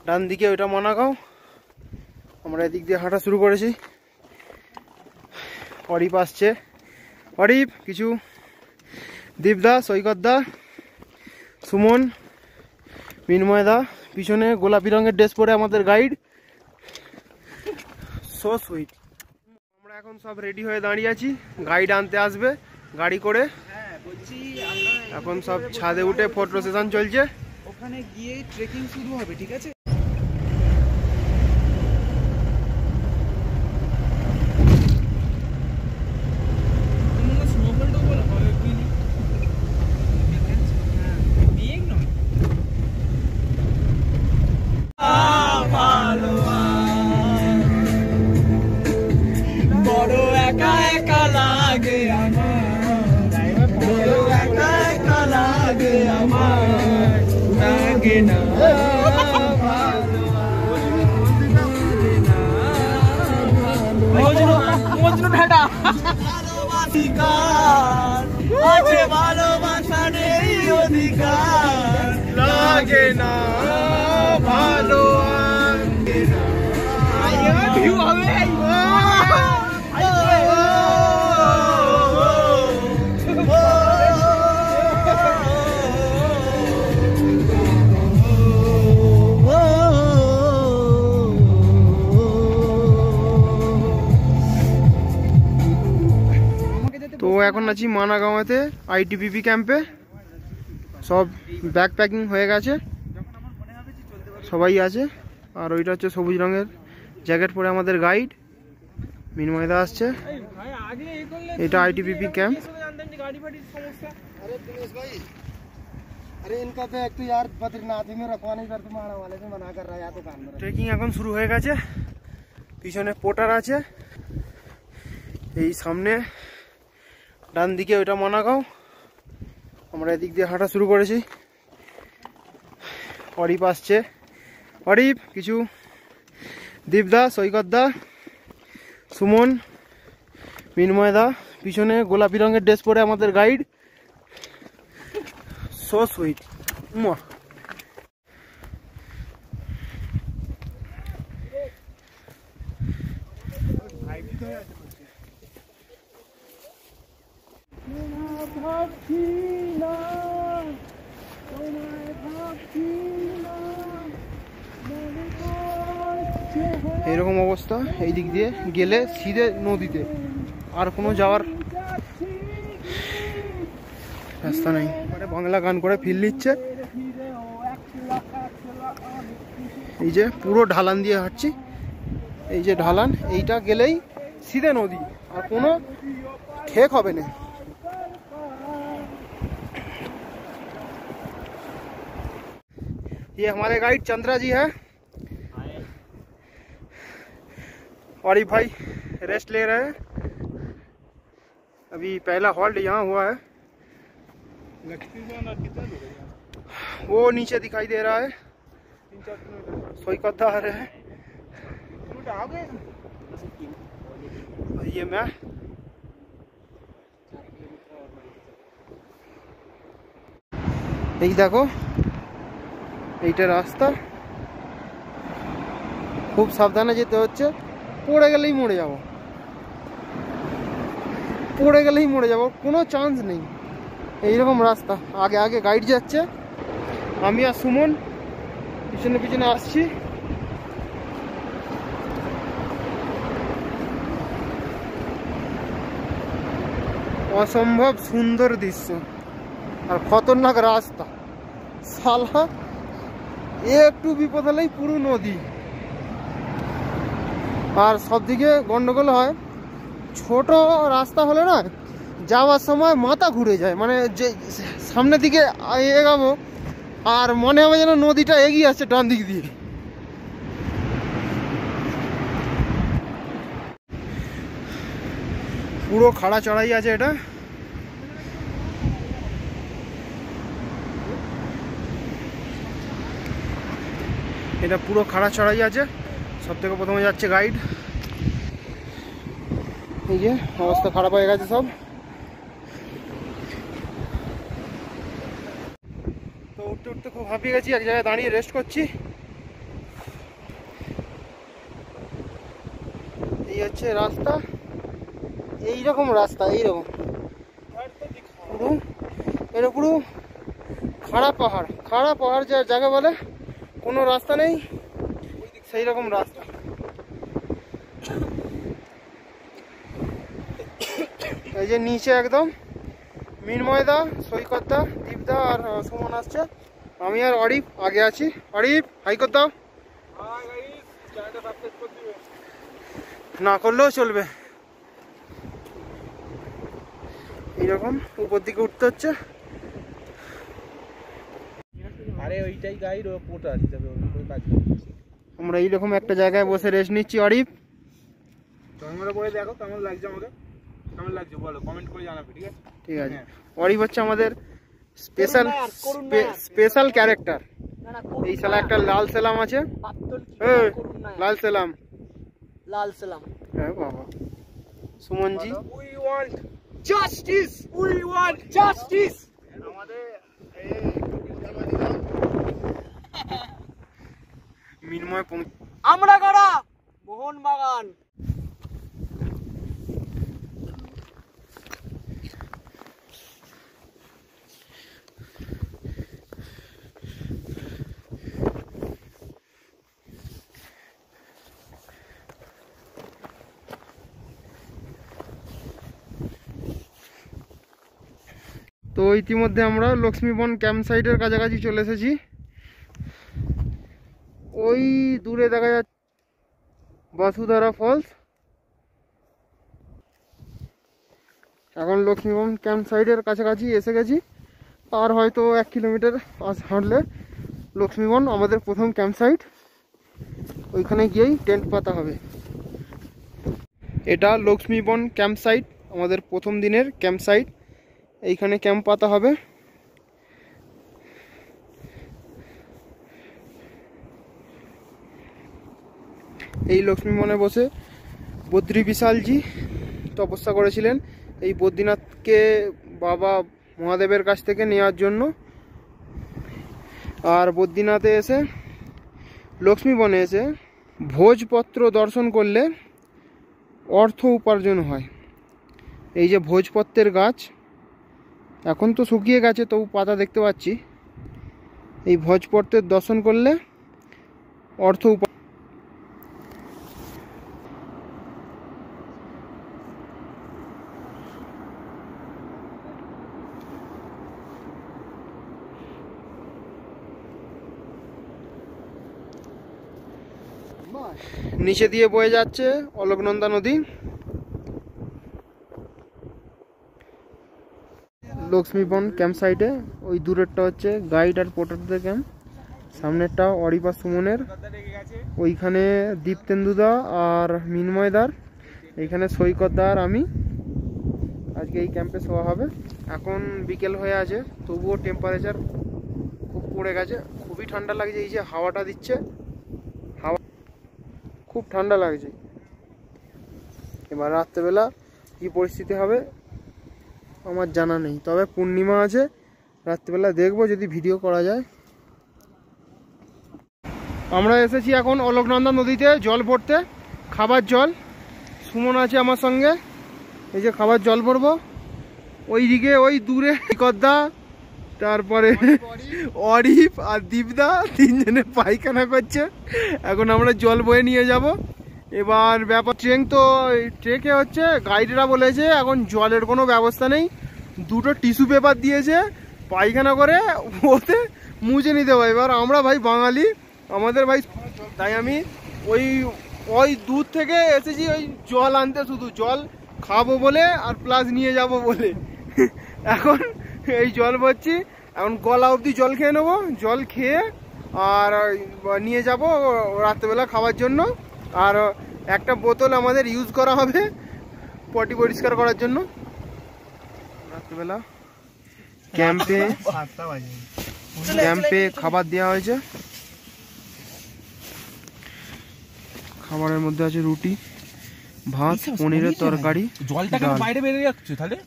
ডান দিকে ওইটা মনাগাঁও। আমরা এদিক দিয়ে হাঁটা শুরু করেছি। অরিপ আসছে, অরিপ, কিছু দীপদা, সৈকতদা, সুমন, মিনময়দা, পিছনে গোলাপি রঙের ড্রেস পরে আমাদের গাইড। So sweet. আমরা এখন সব রেডি হয়ে দাঁড়িয়ে আছি, গাইড আনতে আসবে গাড়ি করে। এখন সব ছাদে উঠে ফটো সেশন চলছে, ওখানে গিয়ে ট্রেকিং শুরু হবে। ঠিক আছে, ভালোবাসা নেই অধিকার লাগে না ভালো ভিউ হবে। তো এখন আছি মানাগাঁওতে আইটিবিপি ক্যাম্পে। সব ব্যাগ প্যাকিং হয়ে গেছে, সবাই আছে। আর ওইটা হচ্ছে সবুজ রঙের জ্যাকেট পরে আমাদের গাইড মিনময়দা আসছে। এটা আইটিবিপি ক্যাম্প। ট্রেকিং এখন শুরু হয়ে গেছে। পিছনে পোটার আছে, এই সামনে ডান দিকে ওইটা মনাগাঁও। আমরা এদিক দিয়ে হাঁটা শুরু করেছি। অরিপ আসছে, অরিপ, কিছু দীপদা, সৈকতদা, সুমন, মিনময়দা, পিছনে গোলাপি রঙের ড্রেস পরে আমাদের গাইড। So sweet. এরকম অবস্থা। এই দিক দিয়ে গেলে সিধে নদীতে, আর কোনো যাওয়ার রাস্তা নেই। বাংলা গান করে ফিল নিচ্ছে। এই যে পুরো ঢালান দিয়ে হাঁটছি, এই যে ঢালান, এইটা গেলেই সিধে নদী, আর কোনো ঠেক হবে না। ये हमारे गाइड चंद्रा जी है। और ये भाई रेस्ट ले रहे हैं। अभी पहला हॉल्ट यहाँ हुआ है, वो नीचे दिखाई दे रहा है। 3-4 किलोमीटर सोईकत्ता आ रहे हैं। ये मैं এই দেখো, এইটা রাস্তা, খুব সাবধানে যেতে হচ্ছে। পড়ে গেলেই মরে যাব, পড়ে গেলেই মরে যাব, কোনো চান্স নেই। এইরকম রাস্তা। আগে আগে গাইড যাচ্ছে, আমি আর সুমন পিছনে পিছনে আসছি। অসম্ভব সুন্দর দৃশ্য আর খতরনাক রাস্তা। সালা একটু বিপদ হলেই পুরো নদী। আর সবদিকে গন্ডগোল হয়। ছোট রাস্তা হলে না, যাওয়ার সময় মাথা ঘুরে যায়, মানে যে সামনের দিকে এগাবো আর মনে হবে যেন নদীটা এগিয়ে আসছে ডান দিক দিয়ে। পুরো খাড়া চড়াই আছে এটা। এটা পুরো খাড়া চড়াই আছে। সব থেকে প্রথমে যাচ্ছে গাইড। এই যে অবস্থা খারাপ হয়ে গেছে সব। তো উঠতে উঠতে খুব হাঁপিয়ে গেছি, এক জায়গায় দাঁড়িয়ে রেস্ট করছি। এই হচ্ছে রাস্তা, এইরকম রাস্তা, এইরকম পুরো, এটা পুরো খাড়া পাহাড় যাকে বলে, কোনো রাস্তা নেই, সেই রকম রাস্তা। এই যে নিচে একদম মিনময়দা, সৈকতদা, দীপদা আর সুমন আসছে, আমি আর অরিফ আগে আছি। অরিফ হাই কর দাও। না করলেও চলবে, এইরকম উপর দিকে উঠতে হচ্ছে। আরে ওইটাই গাইড, ও পোর্টার হিসেবে কাজ করছে। আমরা এইরকম একটা জায়গায় বসে রেস্ট নিচ্ছি। অরিফ তোমরা বলে দেখো কেমন লাগছে, আমাকে কেমন লাগছে বলো, কমেন্ট করে জানাবে, ঠিক আছে? ঠিক আছে। অরিফ হচ্ছে আমাদের স্পেশাল ক্যারেক্টার। এই শালা একটা লাল সেলাম আছে, লাল সেলাম, হ্যাঁ বাবা। সুমনজি, we want justice, we want justice. আমাদের মিনময়, আমরা কারা? মোহনবাগান। তো ইতিমধ্যে আমরা লক্ষ্মীবন ক্যাম্প সাইটের কাছাকাছি চলে এসেছি। ওই দূরে দেখা যাচ্ছে বসুধারা ফলস। এখন লক্ষ্মীবন ক্যাম্প সাইটের কাছাকাছি এসে গেছি, আর হয়তো 1 কিলোমিটার হাঁটলে লক্ষ্মীবন আমাদের প্রথম ক্যাম্প সাইট। ওইখানে গিয়েই টেন্ট পাতা হবে। এটা লক্ষ্মীবন ক্যাম্প সাইট, আমাদের প্রথম দিনের ক্যাম্প সাইট। এইখানে ক্যাম্প পাতা হবে। এই লক্ষ্মীবনে বসে বদ্রী বিশালজি তপস্যা করেছিলেন এই বদ্রীনাথকে বাবা মহাদেবের কাছ থেকে নেওয়ার জন্য। আর বদ্রীনাথে এসে, লক্ষ্মীবনে এসে ভোজপত্র দর্শন করলে অর্থ উপার্জন হয়। এই যে ভোজপত্রের গাছ, এখন তো শুকিয়ে গেছে, তবু পাতা দেখতে পাচ্ছি। এই ভোজপত্রের দর্শন করলে অর্থ নিচে দিয়ে বয়ে যাচ্ছে অলোকনন্দা নদী। লক্ষ্মীবন ক্যাম্প সাইটে ওই দূরেরটা হচ্ছে গাইড আর পোর্টারদের ক্যাম্প, সামনেরটা অরিপা সুমনের, ওইখানে দীপতেন্দুদা আর মিনময়দার, এইখানে সৈকতদা আর আমি। আজকে এই ক্যাম্পে শোয়া হবে। এখন বিকেল হয়ে আছে, তবুও টেম্পারেচার খুব পড়ে গেছে, খুবই ঠান্ডা লাগছে। এই যে হাওয়াটা দিচ্ছে, হাওয়া খুব ঠান্ডা লাগছে। এবার রাত্রেবেলা কী পরিস্থিতি হবে আমার জানা নেই, তবে পূর্ণিমা আছে, রাত্রিবেলা দেখবো যদি ভিডিও করা যায়। আমরা এসেছি এখন অলোকনন্দা নদীতে জল ভরতে, খাবার জল। সুমন আছে আমার সঙ্গে, এই যে খাবার জল ভরবো। ওইদিকে ওই দূরে কদ্দা, তারপরে অরিফ আর দীপদা, তিনজনে পায়খানা করছে। এখন আমরা জল বয়ে নিয়ে যাব। এবার ব্যাপার ট্রেকে হচ্ছে গাইডরা বলেছে এখন জলের কোনো ব্যবস্থা নেই, 2টো টিস্যু পেপার দিয়েছে, পায়খানা করে ওতে মুছে নিতে হবে। এবার আমরা ভাই বাঙালি, আমাদের ভাই, তাই আমি ওই দূর থেকে এসেছি ওই জল আনতে, শুধু জল খাবো বলে আর প্লাস নিয়ে যাব বলে। এখন এই জল ভরছি, এখন গলা অবধি জল খেয়ে নেবো, জল খেয়ে আর নিয়ে যাব রাত্রেবেলা খাওয়ার জন্য। আর একটা বোতল আমাদের ইউজ করা হবে পটি পরিষ্কার করার জন্য। রাত্রেবেলা ক্যাম্পে খাবার দেওয়া হয়েছে। খাবারের মধ্যে আছে রুটি, ভাত, পনিরের তরকারি। জলটা কেন বাইরে বেরিয়ে যাচ্ছে তাহলে?